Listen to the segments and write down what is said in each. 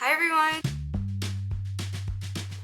Hi everyone!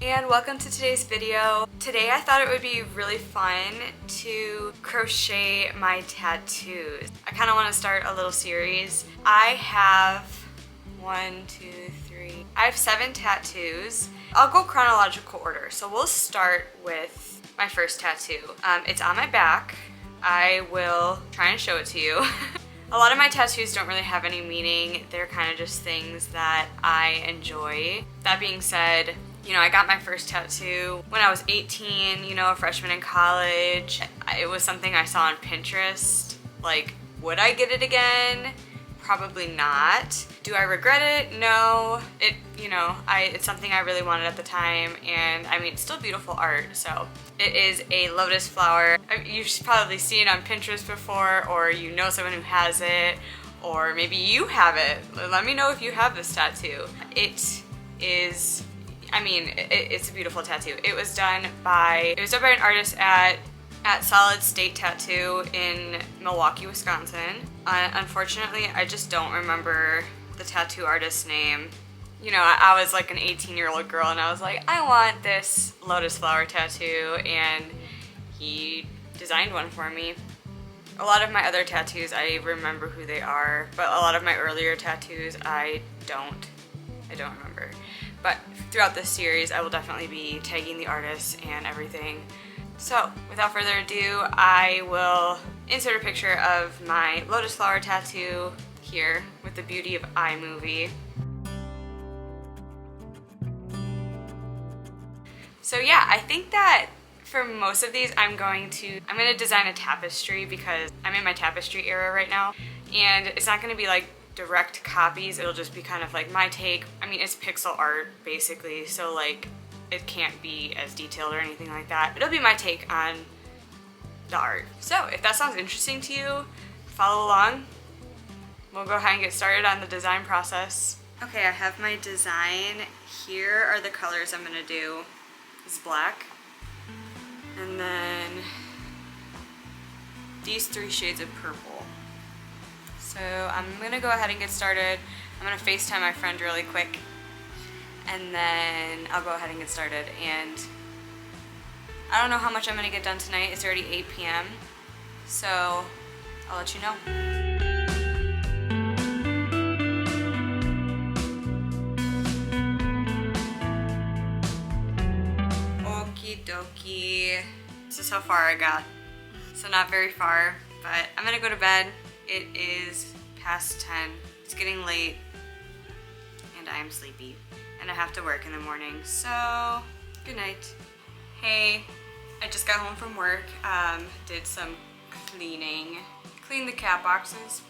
And welcome to today's video. Today I thought it would be really fun to crochet my tattoos. I kind of want to start a little series. I have I have 7 tattoos. I'll go chronological order. So we'll start with my first tattoo. It's on my back. I will try and show it to you. A lot of my tattoos don't really have any meaning. They're kind of just things that I enjoy. That being said, you know, I got my first tattoo when I was 18, you know, a freshman in college. It was something I saw on Pinterest. Like, would I get it again? Probably not. Do I regret it? No. It's something I really wanted at the time, and I mean, it's still beautiful art, so. It is a lotus flower. You've probably seen it on Pinterest before, or you know someone who has it, or maybe you have it. Let me know if you have this tattoo. It's a beautiful tattoo. It was done by an artist at Solid State Tattoo in Milwaukee, Wisconsin. Unfortunately, I just don't remember the tattoo artist's name. You know, I was like an 18-year-old girl and I was like, I want this lotus flower tattoo, and he designed one for me. A lot of my other tattoos, I remember who they are, but a lot of my earlier tattoos, I don't remember. But throughout this series, I will definitely be tagging the artists and everything. So, without further ado, I will insert a picture of my lotus flower tattoo here with the Beauty of iMovie. So yeah, I think that for most of these, I'm gonna design a tapestry because I'm in my tapestry era right now, and it's not gonna be like direct copies. It'll just be kind of like my take. I mean, it's pixel art basically, so like it can't be as detailed or anything like that. It'll be my take on the art. So if that sounds interesting to you, follow along. We'll go ahead and get started on the design process. Okay, I have my design. Here are the colors I'm gonna do. It's black, and then these 3 shades of purple. So I'm gonna go ahead and get started. I'm gonna FaceTime my friend really quick, and then I'll go ahead and get started. And I don't know how much I'm gonna get done tonight. It's already 8 p.m. so I'll let you know. Okie dokie. This is how far I got. So not very far, but I'm gonna go to bed. It is past 10. It's getting late, and I am sleepy, and I have to work in the morning, so good night. Hey, I just got home from work, did some cleaning, cleaned the cat boxes.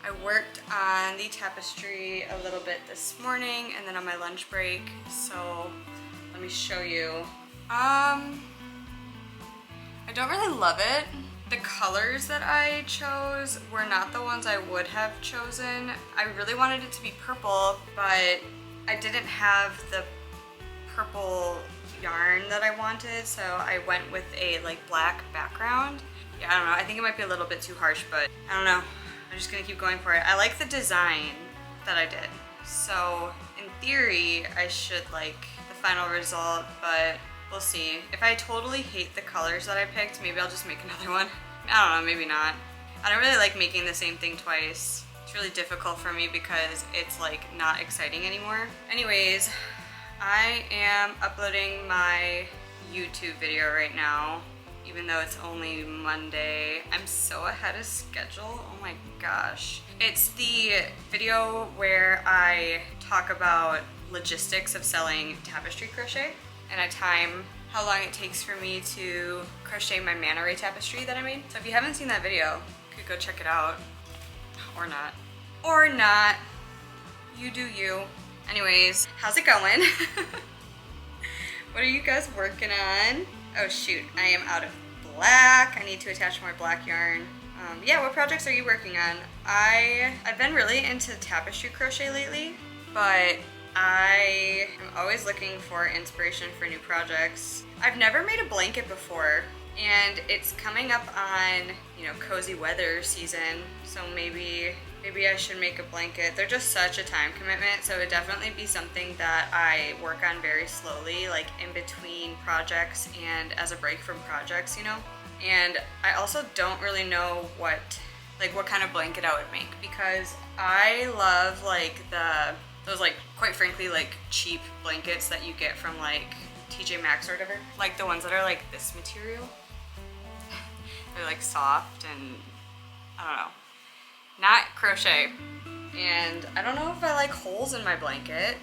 I worked on the tapestry a little bit this morning and then on my lunch break, so let me show you. I don't really love it. The colors that I chose were not the ones I would have chosen. I really wanted it to be purple, but I didn't have the purple yarn that I wanted, so I went with a like black background. Yeah, I don't know, I think it might be a little bit too harsh, but I don't know. I'm just gonna keep going for it. I like the design that I did. So in theory, I should like the final result, but we'll see. If I totally hate the colors that I picked, maybe I'll just make another one. I don't know, maybe not. I don't really like making the same thing twice. It's really difficult for me because it's like not exciting anymore. Anyways, I am uploading my YouTube video right now, even though it's only Monday. I'm so ahead of schedule, oh my gosh. It's the video where I talk about logistics of selling tapestry crochet, and I time how long it takes for me to crochet my manta ray tapestry that I made. So if you haven't seen that video, you could go check it out, or not. Or not, you do you. Anyways, how's it going? What are you guys working on? Oh shoot, I am out of black. I need to attach more black yarn. Yeah, what projects are you working on? I've been really into tapestry crochet lately, but I am always looking for inspiration for new projects. I've never made a blanket before, and it's coming up on, you know, cozy weather season, so maybe maybe I should make a blanket. They're just such a time commitment, so it would definitely be something that I work on very slowly, like in between projects and as a break from projects, you know? And I also don't really know what kind of blanket I would make, because I love like those like, quite frankly, like cheap blankets that you get from like TJ Maxx or whatever. Like the ones that are like this material. They're like soft and I don't know. Not crochet. And I don't know if I like holes in my blanket,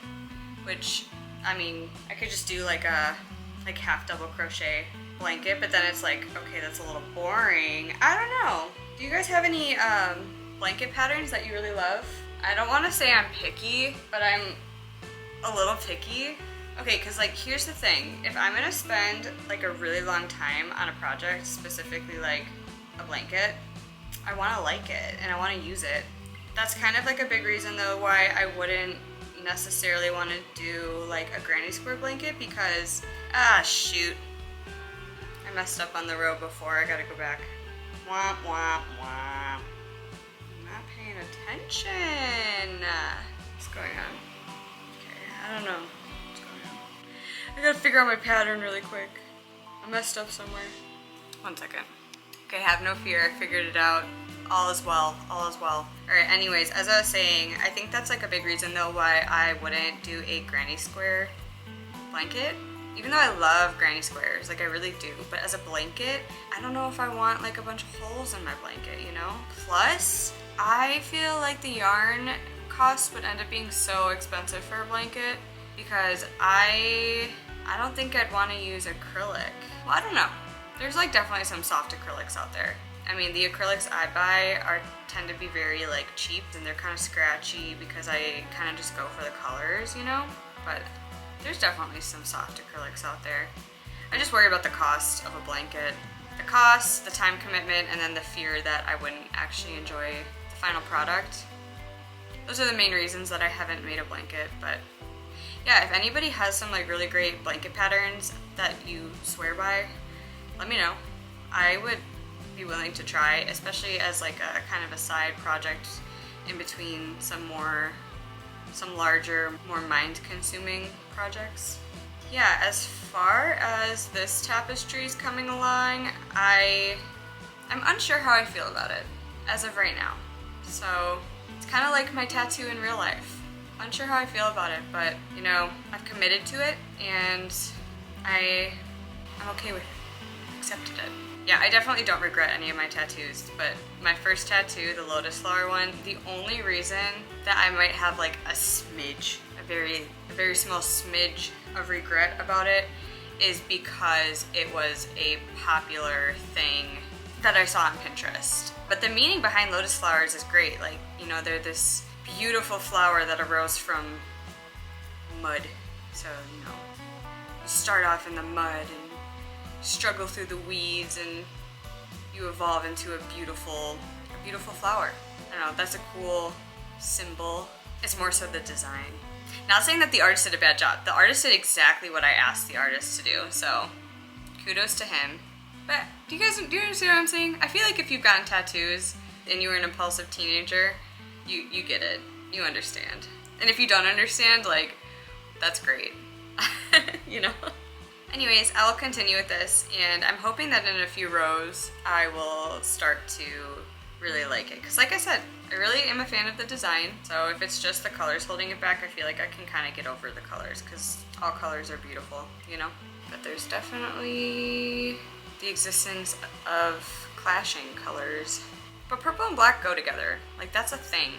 which, I mean, I could just do like a half double crochet blanket, but then it's like, okay, that's a little boring. I don't know. Do you guys have any blanket patterns that you really love? I don't want to say I'm picky, but I'm a little picky. Okay, because like here's the thing. If I'm gonna spend like a really long time on a project, specifically like a blanket, I want to like it and I want to use it. That's kind of like a big reason though why I wouldn't necessarily want to do like a granny square blanket, because shoot, I messed up on the row before. I gotta go back. Womp womp womp. I'm not paying attention. What's going on? Okay, I don't know what's going on. I gotta figure out my pattern really quick. I messed up somewhere. 1 second. Okay, have no fear, I figured it out. All is well, all is well. Alright, anyways, as I was saying, I think that's like a big reason though why I wouldn't do a granny square blanket. Even though I love granny squares, like I really do, but as a blanket, I don't know if I want like a bunch of holes in my blanket, you know? Plus, I feel like the yarn cost would end up being so expensive for a blanket, because I don't think I'd want to use acrylic. Well, I don't know. There's like definitely some soft acrylics out there. I mean, the acrylics I buy tend to be very like cheap, and they're kind of scratchy because I kind of just go for the colors, you know? But there's definitely some soft acrylics out there. I just worry about the cost of a blanket. The cost, the time commitment, and then the fear that I wouldn't actually enjoy the final product. Those are the main reasons that I haven't made a blanket, but yeah, if anybody has some like really great blanket patterns that you swear by, let me know. I would be willing to try, especially as like a kind of a side project in between some larger, more mind-consuming projects. Yeah, as far as this tapestry is coming along, I'm unsure how I feel about it as of right now. So it's kind of like my tattoo in real life. Unsure how I feel about it, but you know, I've committed to it and I'm okay with it. Accepted it. Yeah, I definitely don't regret any of my tattoos, but my first tattoo, the lotus flower one, the only reason that I might have like a smidge, a very small smidge of regret about it is because it was a popular thing that I saw on Pinterest. But the meaning behind lotus flowers is great. Like, you know, they're this beautiful flower that arose from mud. So, you know, you start off in the mud and struggle through the weeds and you evolve into a beautiful flower. I don't know, that's a cool symbol. It's more so the design. Not saying that the artist did a bad job. The artist did exactly what I asked the artist to do, so kudos to him. But do you understand what I'm saying? I feel like if you've gotten tattoos and you were an impulsive teenager, you get it. You understand. And if you don't understand, like, that's great. You know? Anyways, I'll continue with this, and I'm hoping that in a few rows I will start to really like it. Because like I said, I really am a fan of the design, so if it's just the colors holding it back, I feel like I can kind of get over the colors, because all colors are beautiful, you know? But there's definitely the existence of clashing colors. But purple and black go together. Like, that's a thing.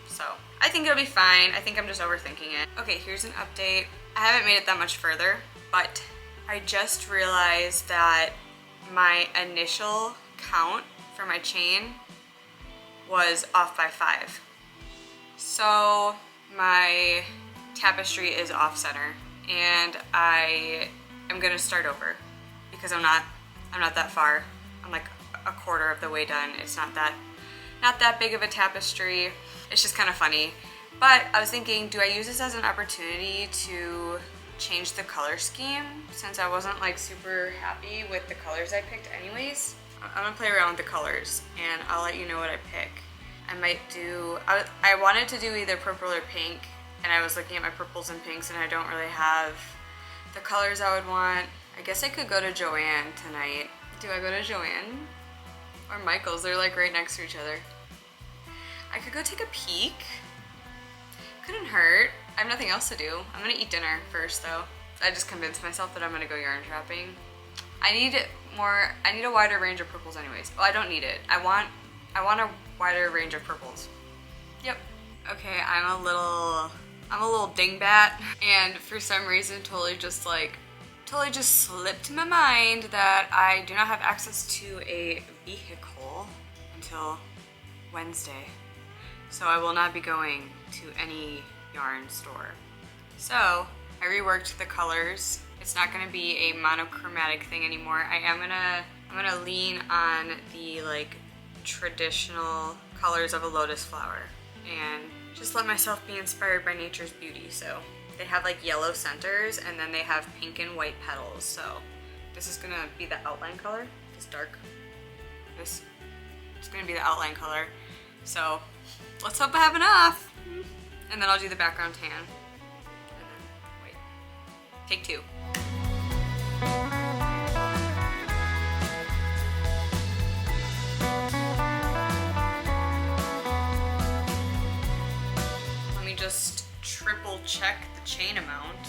So, I think it'll be fine. I think I'm just overthinking it. Okay, here's an update. I haven't made it that much further, but I just realized that my initial count for my chain was off by 5. So my tapestry is off center, and I am gonna start over because I'm not that far. I'm like a quarter of the way done. It's not that big of a tapestry. It's just kind of funny. But I was thinking, do I use this as an opportunity to change the color scheme, since I wasn't like super happy with the colors I picked anyways? I'm gonna play around with the colors and I'll let you know what I pick. I might do, I wanted to do either purple or pink, and I was looking at my purples and pinks and I don't really have the colors I would want. I guess I could go to Joann tonight. Do I go to Joann or Michael's? They're like right next to each other. I could go take a peek. Couldn't hurt. I have nothing else to do. I'm gonna eat dinner first though. I just convinced myself that I'm gonna go yarn shopping. I need a wider range of purples anyways. Oh, I don't need it. I want a wider range of purples. Yep. Okay, I'm a little dingbat, and for some reason totally just slipped my mind that I do not have access to a vehicle until Wednesday. So I will not be going to any yarn store. So I reworked the colors. It's not gonna be a monochromatic thing anymore. I'm gonna lean on the like traditional colors of a lotus flower and just let myself be inspired by nature's beauty. So they have like yellow centers and then they have pink and white petals. So this is gonna be the outline color. It's dark. This is gonna be the outline color. So let's hope I have enough. And then I'll do the background tan. And then, wait, take two. Let me just triple check the chain amount.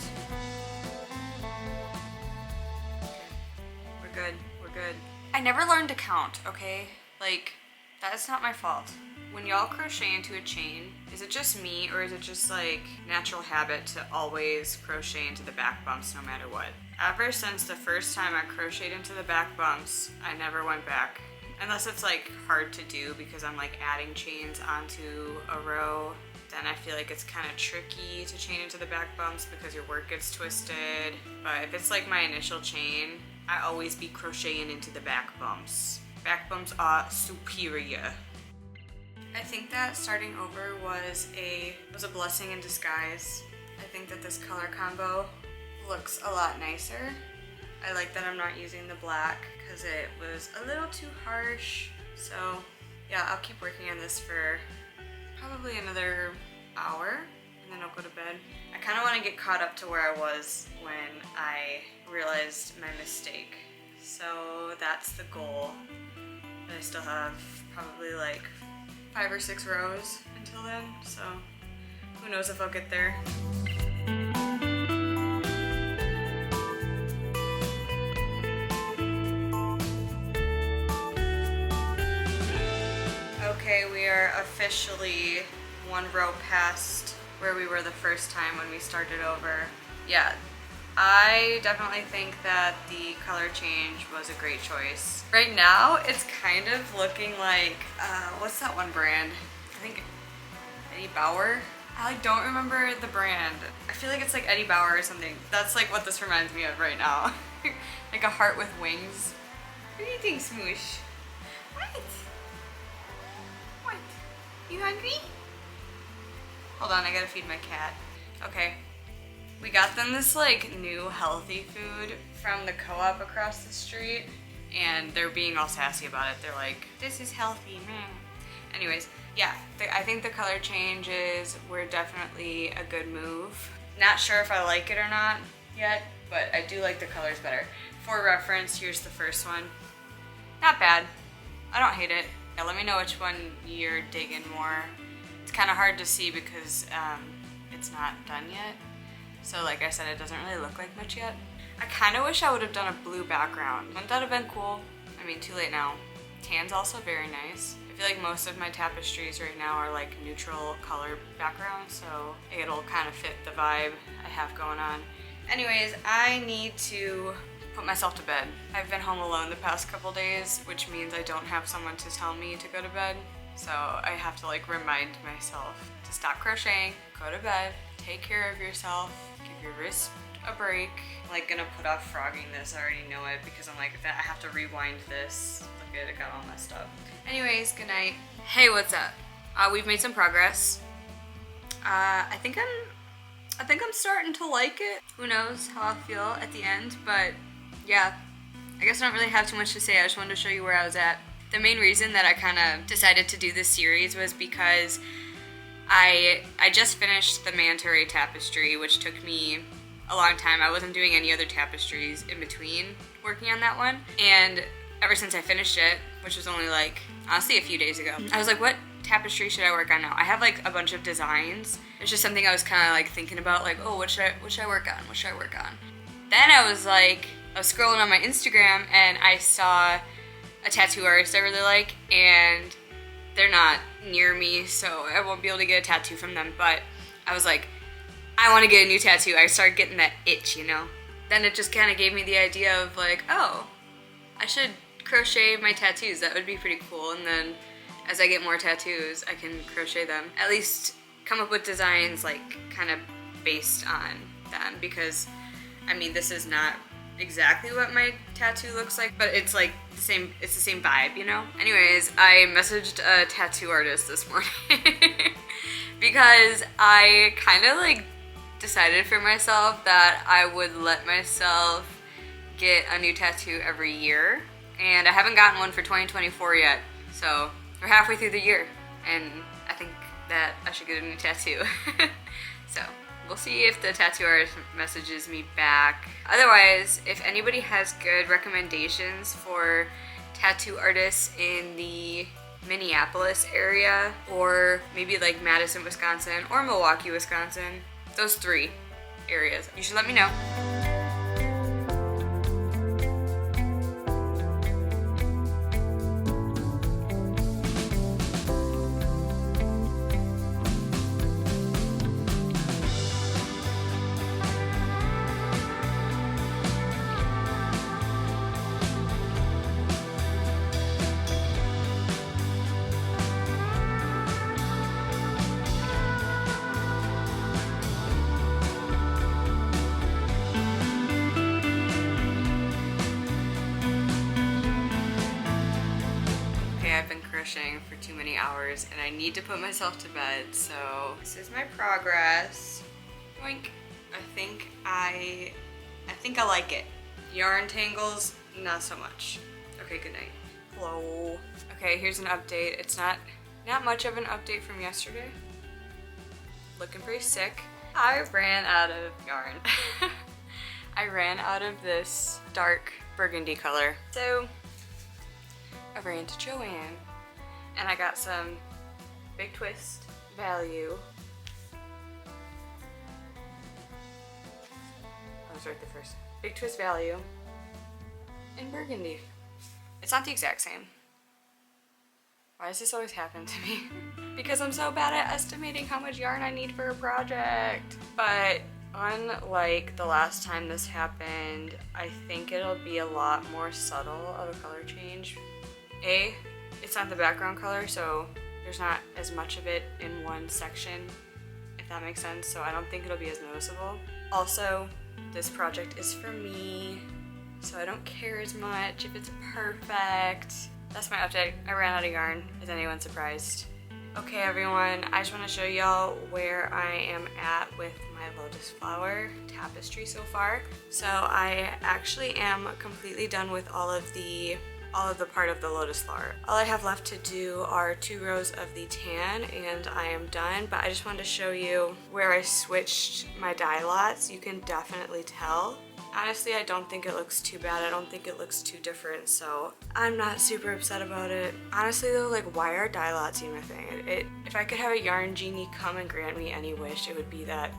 We're good, we're good. I never learned to count, okay? Like, that's not my fault. When y'all crochet into a chain, is it just me or is it just like natural habit to always crochet into the back bumps no matter what? Ever since the first time I crocheted into the back bumps, I never went back. Unless it's like hard to do because I'm like adding chains onto a row, then I feel like it's kind of tricky to chain into the back bumps because your work gets twisted. But if it's like my initial chain, I always be crocheting into the back bumps. Back bumps are superior. I think that starting over was a blessing in disguise. I think that this color combo looks a lot nicer. I like that I'm not using the black because it was a little too harsh. So yeah, I'll keep working on this for probably another hour and then I'll go to bed. I kind of want to get caught up to where I was when I realized my mistake. So that's the goal. But I still have probably like 5 or 6 rows until then, so who knows if I'll get there. Okay, we are officially 1 row past where we were the first time when we started over. Yeah, I definitely think that the color change was a great choice. Right now, it's kind of looking like, what's that one brand? I think Eddie Bauer? I like don't remember the brand. I feel like it's like Eddie Bauer or something. That's like what this reminds me of right now. Like a heart with wings. What do you think, Smoosh? What? What? You hungry? Hold on, I gotta feed my cat. Okay. We got them this like new healthy food from the co-op across the street and they're being all sassy about it. They're like, this is healthy, man. Anyways, yeah, I think the color changes were definitely a good move. Not sure if I like it or not yet, but I do like the colors better. For reference, here's the first one. Not bad. I don't hate it. Yeah, let me know which one you're digging more. It's kind of hard to see because it's not done yet. So like I said, it doesn't really look like much yet. I kind of wish I would have done a blue background. Wouldn't that have been cool? I mean, too late now. Tan's also very nice. I feel like most of my tapestries right now are like neutral color backgrounds, so it'll kind of fit the vibe I have going on. Anyways, I need to put myself to bed. I've been home alone the past couple days, which means I don't have someone to tell me to go to bed. So I have to like remind myself to stop crocheting, go to bed, take care of yourself, give your wrist a break. I'm like gonna put off frogging this, I already know it, because I'm like, I have to rewind this. Look at it, got all messed up. Anyways, good night. Hey, what's up? We've made some progress. I think I'm starting to like it. Who knows how I'll feel at the end, but yeah. I guess I don't really have too much to say. I just wanted to show you where I was at. The main reason that I kind of decided to do this series was because I just finished the manta ray tapestry, which took me a long time. I wasn't doing any other tapestries in between working on that one. And ever since I finished it, which was only like, honestly, a few days ago, I was like, what tapestry should I work on now? I have like a bunch of designs. It's just something I was kind of like thinking about, like, oh, what should I work on? What should I work on? Then I was scrolling on my Instagram and I saw a tattoo artist I really like, and they're not near me, so I won't be able to get a tattoo from them, but I was like, I want to get a new tattoo. I started getting that itch, you know? Then it just kind of gave me the idea of like, oh, I should crochet my tattoos. That would be pretty cool. And then as I get more tattoos, I can crochet them. At least come up with designs like kind of based on them, because I mean, this is not exactly what my tattoo looks like, but it's like the same vibe, you know? Anyways, I messaged a tattoo artist this morning because I kind of like decided for myself that I would let myself get a new tattoo every year, and I haven't gotten one for 2024 yet, so we're halfway through the year and I think that I should get a new tattoo. So we'll see if the tattoo artist messages me back. Otherwise, if anybody has good recommendations for tattoo artists in the Minneapolis area, or maybe like Madison, Wisconsin, or Milwaukee, Wisconsin, those 3 areas, you should let me know. I've been crocheting for too many hours and I need to put myself to bed, so this is my progress. Oink. I think I like it. Yarn tangles, not so much. Okay, good night. Hello. Okay, here's an update. It's not much of an update from yesterday. Looking pretty sick. I ran out of yarn. I ran out of this dark burgundy color. So I ran to Joann and I got some Big Twist Value. I was right the first. Big Twist Value in burgundy. It's not the exact same. Why does this always happen to me? Because I'm so bad at estimating how much yarn I need for a project. But unlike the last time this happened, I think it'll be a lot more subtle of a color change. It's not the background color, so there's not as much of it in one section, if that makes sense, so I don't think it'll be as noticeable. Also, this project is for me, so I don't care as much if it's perfect. That's my update. I ran out of yarn. Is anyone surprised? Okay everyone, I just want to show y'all where I am at with my lotus flower tapestry so far. So I actually am completely done with all of the part of the lotus flower. All I have left to do are 2 rows of the tan and I am done, but I just wanted to show you where I switched my dye lots. You can definitely tell. Honestly, I don't think it looks too bad. I don't think it looks too different, so I'm not super upset about it. Honestly though, like, why are dye lots even a thing? If I could have a yarn genie come and grant me any wish, it would be that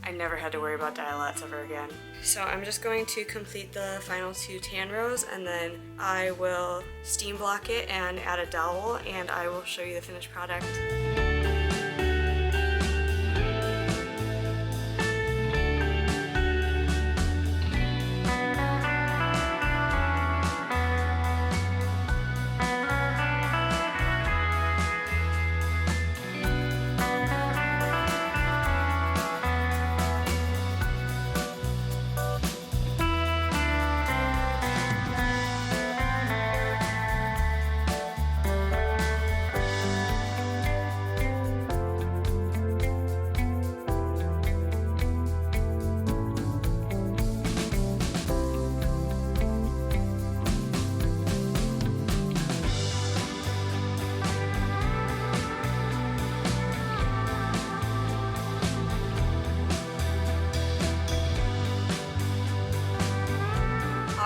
I never had to worry about dye lots ever again. So I'm just going to complete the final 2 tan rows and then I will steam block it and add a dowel and I will show you the finished product.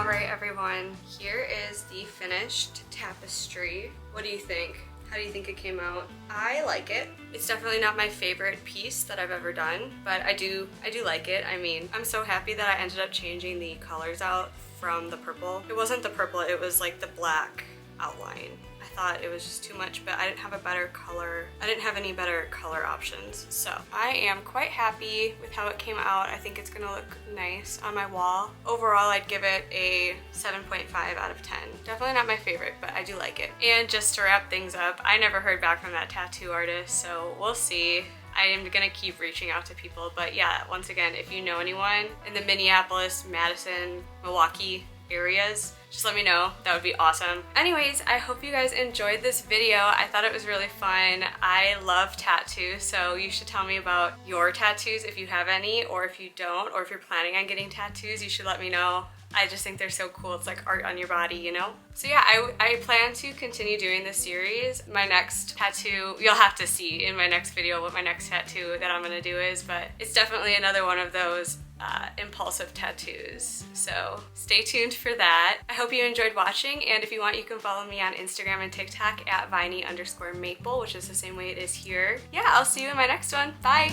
Alright everyone, here is the finished tapestry. What do you think? How do you think it came out? I like it. It's definitely not my favorite piece that I've ever done, but I do like it. I mean, I'm so happy that I ended up changing the colors out from the purple. It wasn't the purple, it was like the black outline. I thought it was just too much, but I didn't have a better color. I didn't have any better color options. So I am quite happy with how it came out. I think it's gonna look nice on my wall. Overall, I'd give it a 7.5 out of 10. Definitely not my favorite, but I do like it. And just to wrap things up, I never heard back from that tattoo artist, so we'll see. I am gonna keep reaching out to people, but yeah, once again, if you know anyone in the Minneapolis, Madison, Milwaukee areas, just let me know. That would be awesome. Anyways, I hope you guys enjoyed this video. I thought it was really fun. I love tattoos, so you should tell me about your tattoos if you have any, or if you don't, or if you're planning on getting tattoos, you should let me know. I just think they're so cool. It's like art on your body, you know? So yeah, I plan to continue doing this series. My next tattoo, you'll have to see in my next video what my next tattoo that I'm gonna do is, but it's definitely another one of those impulsive tattoos. So stay tuned for that. I hope you enjoyed watching, and if you want, you can follow me on Instagram and TikTok at Viney_maple, which is the same way it is here. Yeah, I'll see you in my next one. Bye!